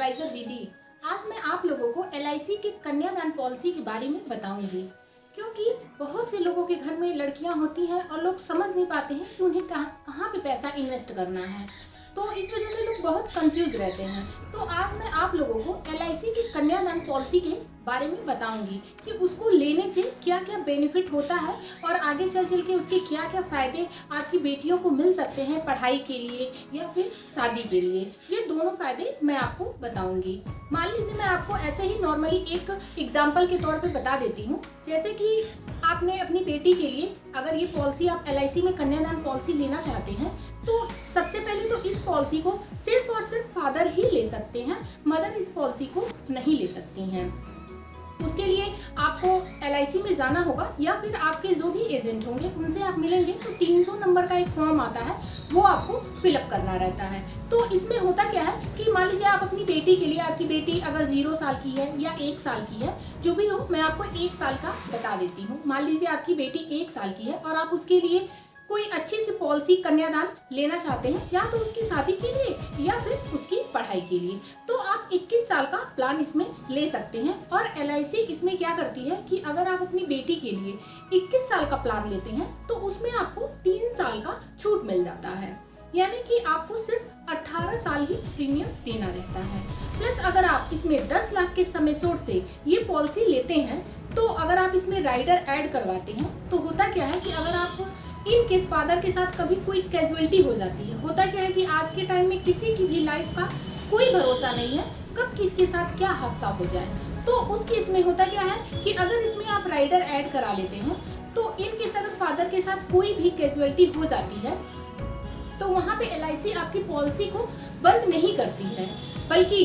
Adviser दीदी। आज मैं आप लोगों को एलआईसी के कन्यादान पॉलिसी के बारे में बताऊंगी, क्योंकि बहुत से लोगों के घर में लड़कियां होती हैं और लोग समझ नहीं पाते हैं कि उन्हें कहाँ पे पैसा इन्वेस्ट करना है। तो इस वजह से लोग बहुत कंफ्यूज रहते हैं। तो आज मैं आप लोगों को एलआईसी की कन्यादान पॉलिसी के बारे में बताऊंगी कि उसको लेने से क्या क्या बेनिफिट होता है और आगे चल के उसके क्या क्या फ़ायदे आपकी बेटियों को मिल सकते हैं पढ़ाई के लिए या फिर शादी के लिए। ये दोनों फ़ायदे मैं आपको बताऊंगी। मान लीजिए मैं आपको ऐसे ही नॉर्मली एक एग्जाम्पल के तौर पे बता देती हूँ। जैसे कि आपने अपनी बेटी के लिए अगर ये पॉलिसी आप एलआईसी में कन्यादान पॉलिसी लेना चाहते हैं तो सबसे पहले तो इस पॉलिसी को सिर्फ और सिर्फ फादर ही ले सकते हैं, मदर इस पॉलिसी को नहीं ले सकती हैं। उसके लिए आपको एलआईसी में जाना होगा या फिर आपके जो भी एजेंट होंगे उनसे आप मिलेंगे तो 300 नंबर का एक फॉर्म आता है, वो आपको फिलअप करना रहता है। तो इसमें होता क्या है कि मान लीजिए आप अपनी बेटी के लिए, आपकी बेटी अगर 0 साल की है या 1 साल की है, जो भी हो, मैं आपको 1 साल का बता देती हूँ। मान लीजिए आपकी बेटी 1 साल की है और आप उसके लिए कोई अच्छी सी पॉलिसी कन्यादान लेना चाहते हैं, या तो उसकी शादी के लिए या फिर उसकी पढ़ाई के लिए, तो आप 21 साल का प्लान इसमें ले सकते हैं। और एलआईसी इसमें क्या करती है कि अगर आप अपनी बेटी के लिए 21 साल का प्लान लेते हैं तो उसमें आपको 3 साल का छूट मिल जाता है, यानी कि आपको सिर्फ 18 साल ही प्रीमियम देना रहता है। प्लस अगर आप इसमें 10 लाख के सम एश्योर्ड से ये पॉलिसी लेते हैं तो अगर आप इसमें राइडर ऐड करवाते हैं तो होता क्या है कि अगर आप इन केस फादर के साथ कभी कोई कैजुअलिटी हो जाती है, होता क्या है कि आज के टाइम में किसी की भी लाइफ का कोई भरोसा नहीं है, कब किसके साथ क्या हादसा हो जाए। तो उस केस में होता क्या है कि अगर इसमें आप राइडर ऐड करा लेते हैं तो इन केस अगर फादर के साथ कोई भी कैजुअलिटी हो जाती है तो वहाँ पे एलआईसी आपकी पॉलिसी को बंद नहीं करती है, बल्कि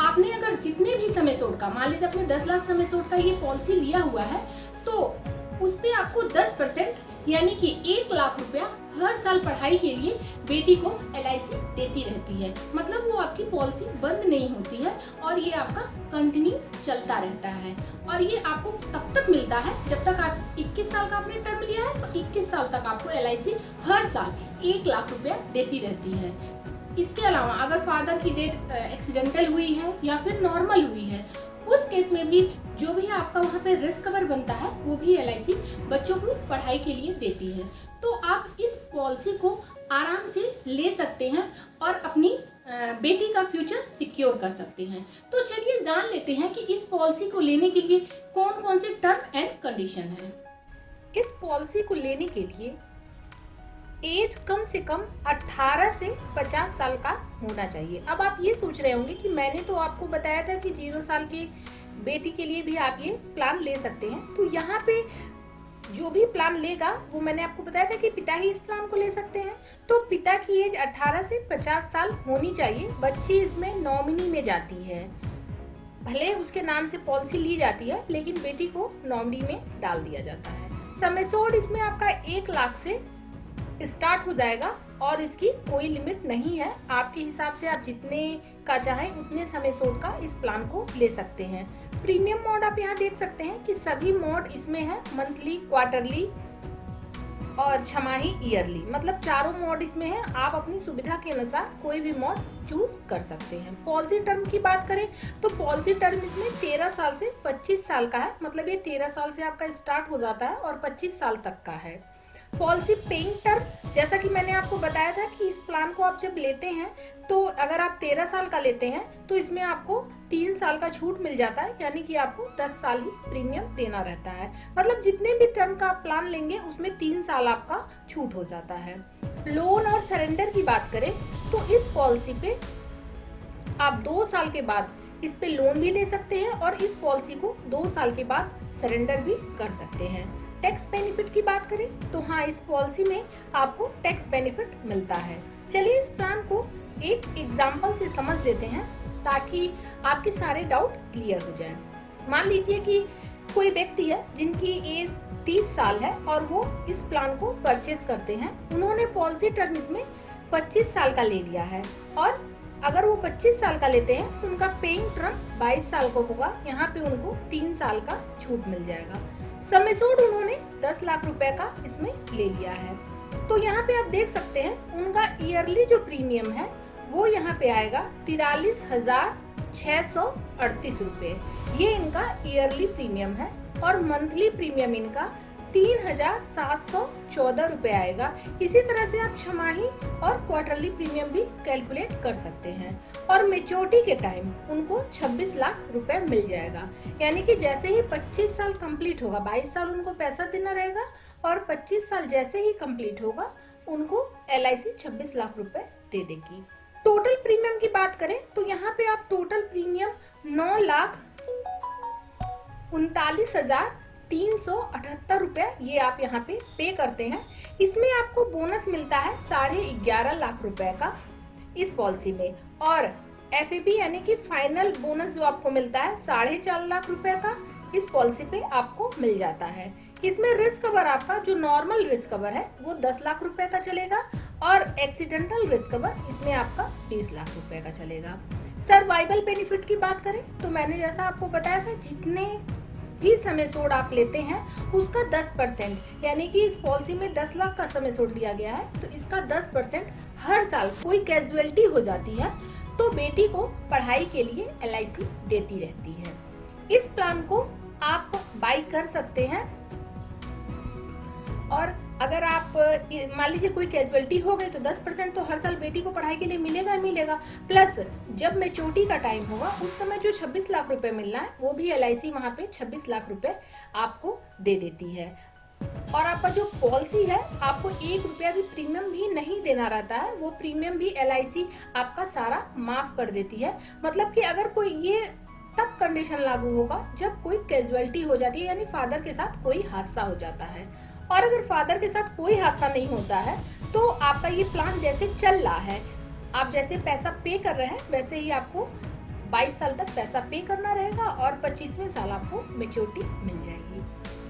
आपने अगर जितने भी सम एश्योर्ड का, मान लीजिए आपने 10 लाख सम एश्योर्ड का ये पॉलिसी लिया हुआ है, तो उस पे आपको 10% यानी कि 1 लाख रुपया हर साल पढ़ाई के लिए बेटी को एलआईसी देती रहती है। मतलब वो आपकी पॉलिसी बंद नहीं होती है और ये आपका कंटिन्यू चलता रहता है। और ये आपको तब तक मिलता है जब तक आप 21 साल का आपने टर्म लिया है, तो 21 साल तक आपको एलआईसी हर साल 1 लाख रुपया देती रहती है। इसके अलावा अगर फादर की डेथ एक्सीडेंटल हुई है या फिर नॉर्मल हुई है, उस केस में भी जो भी आपका वहाँ पे रिस्क कवर बनता है वो भी एलआईसी बच्चों को पढ़ाई के लिए देती है। तो आप इस पॉलिसी को आराम से ले सकते हैं और अपनी बेटी का फ्यूचर सिक्योर कर सकते हैं। तो चलिए जान लेते हैं कि इस पॉलिसी को लेने के लिए कौन कौन से टर्म एंड कंडीशन है। इस पॉलिसी को लेने के लिए एज कम से कम 18 से 50 साल का होना चाहिए। अब आप ये सोच रहे होंगे कि मैंने तो आपको बताया था कि 0 साल की बेटी के लिए भी आप ये प्लान ले सकते हैं। तो यहाँ पे जो भी प्लान लेगा वो मैंने आपको बताया था कि पिता ही इस प्लान को ले सकते हैं। तो पिता की एज 18 से 50 साल होनी चाहिए। बच्ची इसमें नॉमिनी में जाती है, भले उसके नाम से पॉलिसी ली जाती है लेकिन बेटी को नॉमिनी में डाल दिया जाता है। सम एश्योर्ड इसमें आपका 1 लाख से स्टार्ट हो जाएगा और इसकी कोई लिमिट नहीं है। आपके हिसाब से आप जितने का चाहें उतने सम एश्योर्ड का इस प्लान को ले सकते हैं। प्रीमियम मोड आप यहाँ देख सकते हैं कि सभी मोड इसमें है, मंथली, क्वार्टरली और छमाही, ईयरली, मतलब चारों मोड इसमें है। आप अपनी सुविधा के अनुसार कोई भी मोड चूज कर सकते हैं। पॉलिसी टर्म की बात करें तो पॉलिसी टर्म इसमें 13 साल से 25 साल का है, मतलब ये 13 साल से आपका स्टार्ट हो जाता है और 25 साल तक का है। पॉलिसी पेइंग टर्म, जैसा कि मैंने आपको बताया था कि इस प्लान को आप जब लेते हैं तो अगर आप 13 साल का लेते हैं तो इसमें आपको 3 साल का छूट मिल जाता है, यानी कि आपको 10 साल ही प्रीमियम देना रहता है। मतलब जितने भी टर्म का आप प्लान लेंगे उसमें 3 साल आपका छूट हो जाता है। लोन और सरेंडर की बात करें तो इस पॉलिसी पे आप 2 साल के बाद इस पे लोन भी ले सकते हैं और इस पॉलिसी को 2 साल के बाद सरेंडर भी कर सकते हैं। टैक्स बेनिफिट की बात करें तो हाँ, इस पॉलिसी में आपको टैक्स बेनिफिट मिलता है। चलिए इस प्लान को एक एग्जाम्पल से समझ लेते हैं ताकि आपके सारे डाउट क्लियर हो जाएं। मान लीजिए कि कोई व्यक्ति है जिनकी एज 30 साल है और वो इस प्लान को परचेस करते हैं। उन्होंने पॉलिसी टर्म इसमें 25 साल का ले लिया है और अगर वो 25 साल का लेते हैं तो उनका पेइंग टर्म 22 साल का होगा। यहाँ पे उनको 3 साल का छूट मिल जाएगा। सम एश्योर्ड उन्होंने 10 लाख रुपए का इसमें ले लिया है। तो यहाँ पे आप देख सकते हैं उनका ईयरली जो प्रीमियम है वो यहाँ पे आएगा 43,000 ₹638। ये इनका ईयरली प्रीमियम है और मंथली प्रीमियम इनका ₹3714 आएगा। इसी तरह से आप छमाही और क्वार्टरली प्रीमियम भी कैलकुलेट कर सकते हैं। और मेच्योरिटी के टाइम उनको 26 लाख रुपए मिल जाएगा। यानी कि जैसे ही 25 साल कंप्लीट होगा, 22 साल उनको पैसा देना रहेगा और 25 साल जैसे ही कंप्लीट होगा उनको LIC 26 लाख रुपए दे देगी। टोटल प्रीमियम की बात करें तो यहाँ पे आप टोटल प्रीमियम 9,39,378 रुपए ये आप यहाँ पे करते हैं। इसमें आपको बोनस मिलता है 11.5 लाख रुपए का इस पॉलिसी में, और FAB यानी कि फाइनल बोनस जो आपको मिलता है 4.5 लाख रुपए का इस पॉलिसी पे आपको मिल जाता है। इसमें रिस्क कवर आपका जो नॉर्मल रिस्क कवर है वो 10 लाख रुपए का चलेगा और एक्सीडेंटल रिस्क कवर इसमें आपका 20 लाख रुपए का चलेगा। सर्वाइवल बेनिफिट की बात करें तो मैंने जैसा आपको बताया था, जितने भी समय सोड आप लेते हैं उसका 10%, यानी कि इस पॉलिसी में 10 लाख का समय सोड लिया गया है तो इसका 10% हर साल कोई कैजुअलिटी हो जाती है तो बेटी को पढ़ाई के लिए LIC देती रहती है। इस प्लान को आप बाई कर सकते हैं और अगर आप मान लीजिए कोई कैजुअलिटी हो गई तो 10% तो हर साल बेटी को पढ़ाई के लिए मिलेगा। प्लस जब मैच्योरिटी का टाइम होगा उस समय जो 26 लाख रुपए मिलना है वो भी LIC वहाँ पे 26 लाख रुपए आपको दे देती है। और आपका जो पॉलिसी है आपको 1 रुपया भी प्रीमियम भी नहीं देना रहता है, वो प्रीमियम भी LIC आपका सारा माफ कर देती है। मतलब कि अगर कोई ये तब कंडीशन लागू होगा जब कोई कैजुअलिटी हो जाती है, यानी फादर के साथ कोई हादसा हो जाता है। और अगर फादर के साथ कोई हादसा नहीं होता है तो आपका ये प्लान जैसे चल रहा है, आप जैसे पैसा पे कर रहे हैं वैसे ही आपको 22 साल तक पैसा पे करना रहेगा और 25वें साल आपको मैच्योरिटी मिल जाएगी।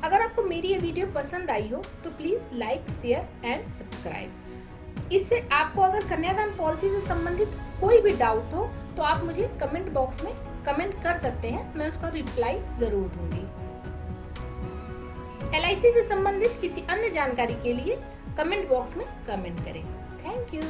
अगर आपको मेरी ये वीडियो पसंद आई हो तो please like, share and subscribe. इससे आपको अगर कन्यादान पॉलिसी से संबंधित कोई भी डाउट हो तो आप मुझे कमेंट बॉक्स में कमेंट कर सकते हैं, मैं उसका रिप्लाई जरूर दूंगी। LIC से संबंधित किसी अन्य जानकारी के लिए कमेंट बॉक्स में कमेंट करें। Thank you.